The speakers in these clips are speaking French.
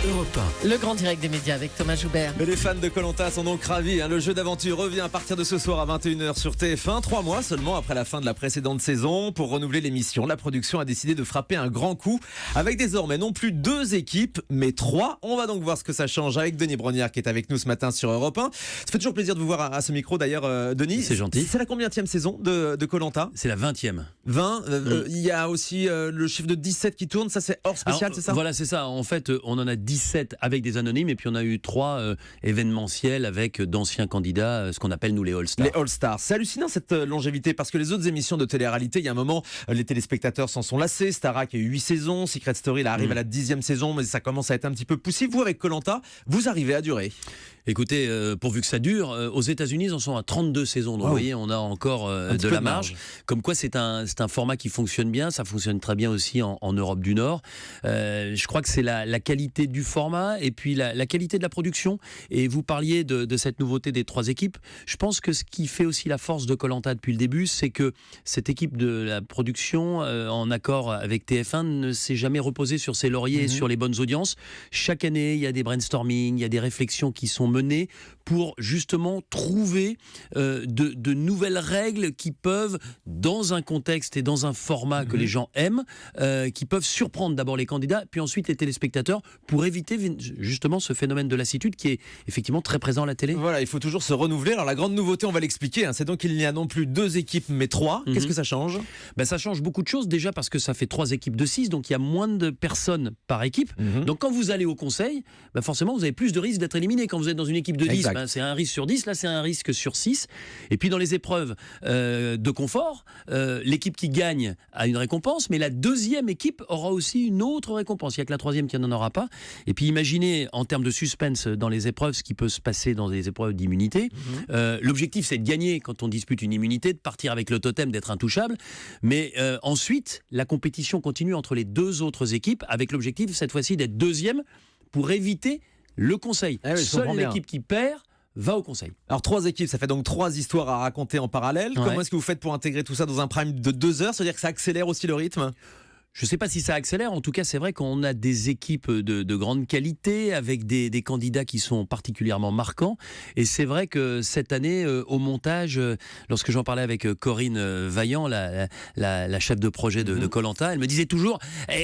Europe 1. Le grand direct des médias avec Thomas Joubert. Mais les fans de Koh-Lanta sont donc ravis. Le jeu d'aventure revient à partir de ce soir à 21h sur TF1. 3 mois seulement après la fin de la précédente saison. Pour renouveler l'émission, la production a décidé de frapper un grand coup avec désormais non plus 2 équipes, mais 3. On va donc voir ce que ça change avec Denis Brognard qui est avec nous ce matin sur Europe 1. Ça fait toujours plaisir de vous voir à ce micro d'ailleurs, Denis. C'est gentil. C'est la combienième saison de Koh-Lanta ? C'est la 20e. 20. Il y a aussi le chiffre de 17 qui tourne. Ça, c'est hors spécial, Alors, c'est ça ? Voilà, c'est ça. En fait, on en a 17 avec des anonymes et puis on a eu 3 événementiels avec d'anciens candidats, ce qu'on appelle nous les All-Stars. Les All-Stars. C'est hallucinant cette longévité parce que les autres émissions de télé-réalité, il y a un moment, les téléspectateurs s'en sont lassés. Starac, il y a eu 8 saisons. Secret Story, là, arrive à la 10e saison, mais ça commence à être un petit peu poussif. Vous, avec Koh-Lanta, vous arrivez à durer. Écoutez, pourvu que ça dure, aux États-Unis, ils en sont à 32 saisons. Donc, vous voyez, on a encore de la marge. Comme quoi, c'est un format qui fonctionne bien. Ça fonctionne très bien aussi en Europe du Nord. Je crois que c'est la qualité du format et puis la qualité de la production. Et vous parliez de cette nouveauté des 3 équipes. Je pense que ce qui fait aussi la force de Koh-Lanta depuis le début, c'est que cette équipe de la production, en accord avec TF1, ne s'est jamais reposée sur ses lauriers et sur les bonnes audiences. Chaque année, il y a des brainstorming, il y a des réflexions qui sont menées pour justement trouver de nouvelles règles qui peuvent, dans un contexte et dans un format que les gens aiment, qui peuvent surprendre d'abord les candidats, puis ensuite les téléspectateurs, pour éviter justement ce phénomène de lassitude qui est effectivement très présent à la télé. Voilà, il faut toujours se renouveler. Alors la grande nouveauté, on va l'expliquer, c'est donc qu'il n'y a non plus 2 équipes mais 3. Qu'est-ce que ça change ? Ça change beaucoup de choses, déjà parce que ça fait 3 équipes de 6, donc il y a moins de personnes par équipe. Donc quand vous allez au conseil, forcément vous avez plus de risques d'être éliminé. Quand vous êtes dans une équipe de 10, c'est un risque sur 10, là c'est un risque sur 6. Et puis dans les épreuves de confort, l'équipe qui gagne a une récompense, mais la deuxième équipe aura aussi une autre récompense. Il n'y a que la troisième qui n'en aura pas. Et puis imaginez en termes de suspense dans les épreuves ce qui peut se passer dans des épreuves d'immunité. L'objectif c'est de gagner quand on dispute une immunité, de partir avec le totem, d'être intouchable. Mais ensuite, la compétition continue entre les 2 autres équipes avec l'objectif cette fois-ci d'être deuxième pour éviter le conseil. Seule l'équipe qui perd va au conseil. Alors 3 équipes, ça fait donc 3 histoires à raconter en parallèle. Comment est-ce que vous faites pour intégrer tout ça dans un prime de 2 heures ? C'est-à-dire que ça accélère aussi le rythme ? Je ne sais pas si ça accélère, en tout cas c'est vrai qu'on a des équipes de grande qualité avec des candidats qui sont particulièrement marquants et c'est vrai que cette année au montage, lorsque j'en parlais avec Corinne Vaillant, la chef de projet de Koh-Lanta, elle me disait toujours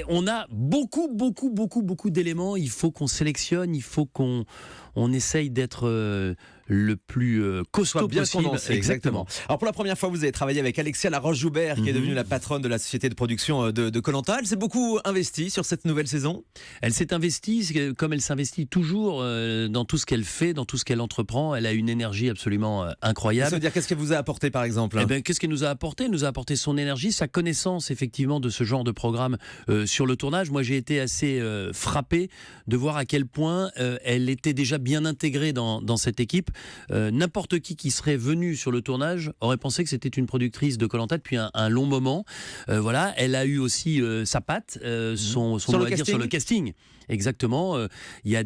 on a beaucoup d'éléments, il faut qu'on sélectionne, il faut qu'on essaye d'être le plus costaud bien possible. Condensé, exactement. Alors pour la première fois, vous avez travaillé avec Alexia Laroche-Joubert, qui est devenue la patronne de la société de production de Koh-Lanta. Elle s'est beaucoup investie sur cette nouvelle saison. Elle s'est investie, comme elle s'investit toujours dans tout ce qu'elle fait, dans tout ce qu'elle entreprend. Elle a une énergie absolument incroyable. Ça veut dire qu'est-ce qu'elle vous a apporté par exemple ? Qu'est-ce qu'elle nous a apporté ? Elle nous a apporté son énergie, sa connaissance effectivement de ce genre de programme sur le tournage. Moi j'ai été assez frappé de voir à quel point elle était déjà bien intégrée dans cette équipe. N'importe qui serait venu sur le tournage aurait pensé que c'était une productrice de Koh-Lanta depuis un long moment. Voilà, elle a eu aussi sa patte, son mot à dire sur le casting. Exactement. Il y a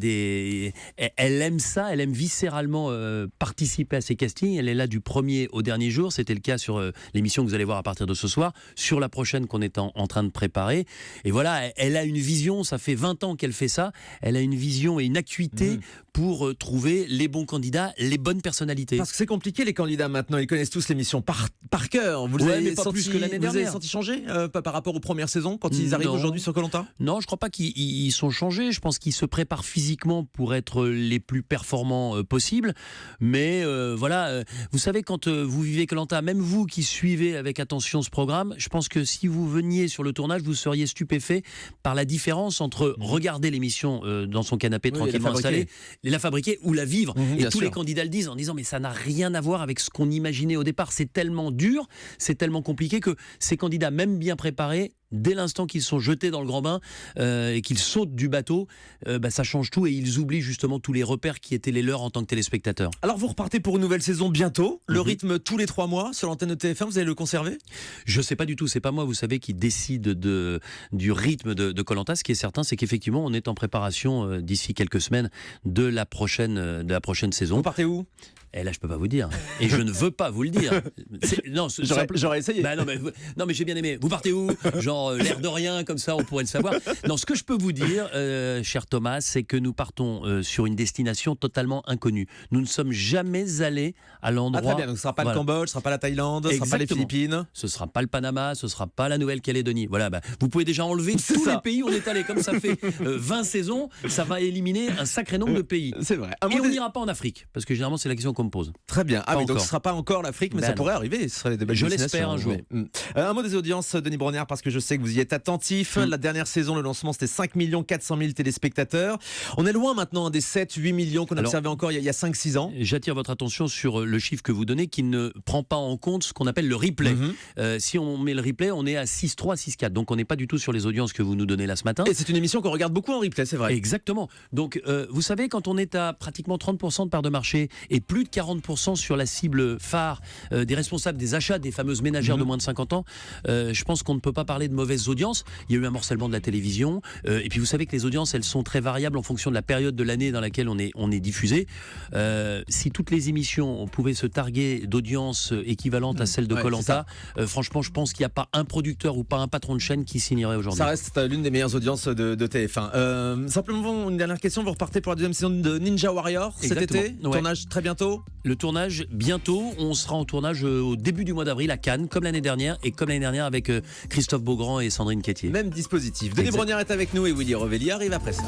elle aime ça, elle aime viscéralement participer à ces castings. Elle est là du premier au dernier jour. C'était le cas sur l'émission que vous allez voir à partir de ce soir, sur la prochaine qu'on est en train de préparer. Et voilà, elle a une vision. Ça fait 20 ans qu'elle fait ça. Elle a une vision et une acuité pour trouver les bons candidats, les bonnes personnalités. Parce que c'est compliqué les candidats maintenant. Ils connaissent tous l'émission par cœur. Vous avez pas plus que l'année dernière. Vous avez senti changer par rapport aux premières saisons quand ils arrivent aujourd'hui sur Koh-Lanta ? Non, je crois pas qu'ils sont changés. Je pense qu'ils se préparent physiquement pour être les plus performants possibles. Mais voilà, vous savez, quand vous vivez Koh-Lanta, même vous qui suivez avec attention ce programme, je pense que si vous veniez sur le tournage, vous seriez stupéfait par la différence entre regarder l'émission dans son canapé tranquillement installé, la fabriquer ou la vivre. Et tous les candidats le disent en disant mais ça n'a rien à voir avec ce qu'on imaginait au départ. C'est tellement dur, c'est tellement compliqué que ces candidats, même bien préparés, dès l'instant qu'ils sont jetés dans le grand bain et qu'ils sautent du bateau, ça change tout et ils oublient justement tous les repères qui étaient les leurs en tant que téléspectateurs. Alors vous repartez pour une nouvelle saison bientôt, le rythme tous les 3 mois sur l'antenne de TF1, vous allez le conserver ? Je sais pas du tout, c'est pas moi, vous savez, qui décide du rythme de Koh-Lanta. Ce qui est certain, c'est qu'effectivement on est en préparation d'ici quelques semaines de la prochaine saison. Vous partez où ? Et là, je peux pas vous dire. Et je ne veux pas vous le dire. Non, J'aurais essayé. Bah non, mais j'ai bien aimé. Vous partez où? Genre l'air de rien, comme ça, on pourrait le savoir. Non, ce que je peux vous dire, cher Thomas, c'est que nous partons sur une destination totalement inconnue. Nous ne sommes jamais allés à l'endroit. Très bien, donc ce sera pas le Cambodge, ce sera pas la Thaïlande, ce sera pas les Philippines. Ce sera pas le Panama, ce sera pas la Nouvelle-Calédonie. Voilà, vous pouvez déjà enlever tous les pays où on est allé. Comme ça fait 20 saisons, ça va éliminer un sacré nombre de pays. C'est vrai. Et on n'ira pas en Afrique, parce que généralement c'est la question qu'on me pose. Très bien. Pas donc encore. ce ne sera pas encore l'Afrique, mais ça pourrait arriver. Ce serait des belles Je destinations. l'espère un jour. Un mot des audiences, Denis Brognard, parce que je sais que vous y êtes attentif. La dernière saison, le lancement, c'était 5 400 000 téléspectateurs. On est loin maintenant des 7-8 millions qu'on observait encore il y a 5-6 ans. J'attire votre attention sur le chiffre que vous donnez qui ne prend pas en compte ce qu'on appelle le replay. Si on met le replay, on est à 6-3, 6-4. Donc on n'est pas du tout sur les audiences que vous nous donnez là ce matin. Et c'est une émission qu'on regarde beaucoup en replay, c'est vrai. Exactement. Donc vous savez, quand on est à pratiquement 30% de part de marché et plus de 40% sur la cible phare des responsables des achats des fameuses ménagères de moins de 50 ans, je pense qu'on ne peut pas parler de mauvaises audiences. Il y a eu un morcellement de la télévision. Et puis vous savez que les audiences, elles sont très variables en fonction de la période de l'année dans laquelle on est diffusé. Si toutes les émissions pouvaient se targuer d'audience équivalente à celle de Koh-Lanta, franchement, je pense qu'il n'y a pas un producteur ou pas un patron de chaîne qui signerait aujourd'hui. Ça reste l'une des meilleures audiences de TF1. Simplement, une dernière question. Vous repartez pour la deuxième saison de Ninja Warrior cet été. Tournage très bientôt. Le tournage bientôt. On sera en tournage au début du mois d'avril à Cannes, comme l'année dernière, et comme l'année dernière avec Christophe Beaugrand et Sandrine Quétier. Même dispositif. Denis Brognard est avec nous et Willy Revelli arrive après ça.